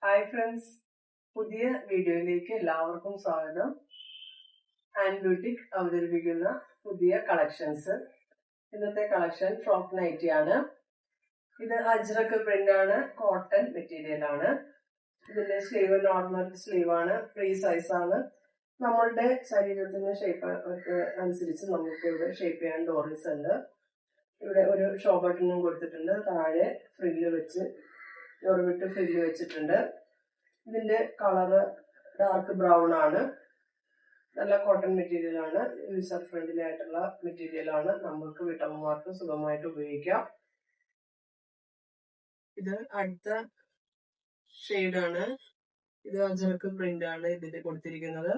Hi friends, പുതിയ വീഡിയോയിലേക്ക് എല്ലാവർക്കും സ്വാഗതം. ആൻഡ് ബ്യൂട്ടിക് അവതരിപ്പിക്കുന്ന പുതിയ കളക്ഷൻസ്. ഇന്നത്തെ കളക്ഷൻ ഫ്രോക്ക് നൈറ്റി ആണ്. ഇത് അജ്രക്ക് പ്രിന്റ് ആണ്, കോട്ടൺ മെറ്റീരിയൽ ആണ്. ഇതിന്റെ സ്ലീവ് നോർമൽ സ്ലീവ് ആണ്, ഫ്രീ സൈസ് ആണ്. നമ്മളുടെ ശരീരത്തിന്റെ ഷേപ്പ് അനുസരിച്ച് നമുക്ക് ഇവിടെ ഷേപ്പ് ചെയ്യാൻ ഡോറീസ് ഉണ്ട്. ഇവിടെ ഒരു ഷോ ബട്ടണും കൊടുത്തിട്ടുണ്ട്. താഴെ ഫ്രില്ല് വെച്ച് വിട്ട് ഫ്രില്ല് വെച്ചിട്ടുണ്ട്. ഇതിന്റെ കളറ് ഡാർക്ക് ബ്രൗൺ ആണ്. നല്ല കോട്ടൺ മെറ്റീരിയൽ ആണ്. യൂസർ ഫ്രണ്ട്ലി ആയിട്ടുള്ള മെറ്റീരിയൽ ആണ്. നമ്മൾക്ക് വീട്ടമ്മമാർക്ക് സുഖമായിട്ട് ഉപയോഗിക്കാം. ഇത് അടുത്ത ഷെയ്ഡാണ്. ഇത് അജറക്ക് പ്രിന്റ് ആണ് ഇതിൽ കൊടുത്തിരിക്കുന്നത്.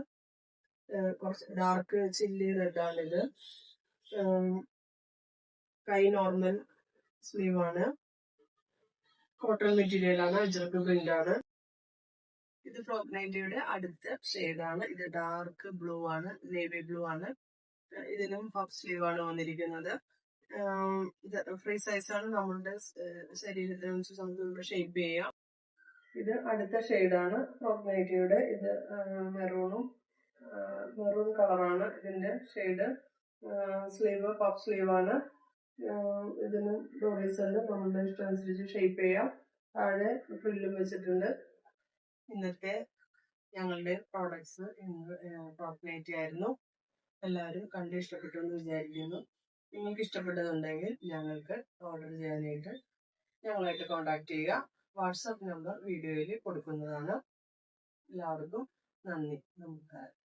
കുറച്ച് ഡാർക്ക് ചില്ലി റെഡ് ആണ് ഇത്. കൈ നോർമൽ സ്ലീവ് ആണ്. കോട്ടൺ മെറ്റീരിയൽ ആണ്. അജറക്ക് പ്രിന്റ് ആണ്. ഇത് ഫ്രോക്ക് നൈറ്റിയുടെ അടുത്ത ഷെയ്ഡാണ്. ഇത് ഡാർക്ക് ബ്ലൂ ആണ്, നേവി ബ്ലൂ ആണ്. ഇതിനും പഫ് സ്ലീവ് ആണ് വന്നിരിക്കുന്നത്. ഇത് ഫ്രീ സൈസ് ആണ്. നമ്മളുടെ ശരീരത്തിനനുസരിച്ച് നമുക്ക് ഷേപ്പ് ചെയ്യാം. ഇത് അടുത്ത ഷെയ്ഡാണ് ഫ്രോക്ക് നൈറ്റിയുടെ. ഇത് മെറൂൺ കളറാണ് ഇതിന്റെ ഷെയ്ഡ്. സ്ലീവ് പഫ് സ്ലീവ് ആണ്. ഇതിന് ഡോറീസ് ഉണ്ട്. നമ്മളുടെ ഇഷ്ടമനുസരിച്ച് ഷേപ്പ് ചെയ്യാം. താഴെ ഫ്രില്ലും വെച്ചിട്ടുണ്ട്. ഇന്നത്തെ ഞങ്ങളുടെ പ്രോഡക്ട്സ് ഫ്രോക്ക് നൈറ്റി ആയിരുന്നു. എല്ലാവരും കണ്ട് ഇഷ്ടപ്പെട്ടു എന്ന് വിചാരിക്കുന്നു. നിങ്ങൾക്ക് ഇഷ്ടപ്പെട്ടതുണ്ടെങ്കിൽ ഞങ്ങൾക്ക് ഓർഡർ ചെയ്യാനായിട്ട് ഞങ്ങളായിട്ട് കോൺടാക്ട് ചെയ്യുക. വാട്സാപ്പ് നമ്പർ വീഡിയോയിൽ കൊടുക്കുന്നതാണ്. എല്ലാവർക്കും നന്ദി, നമസ്കാരം.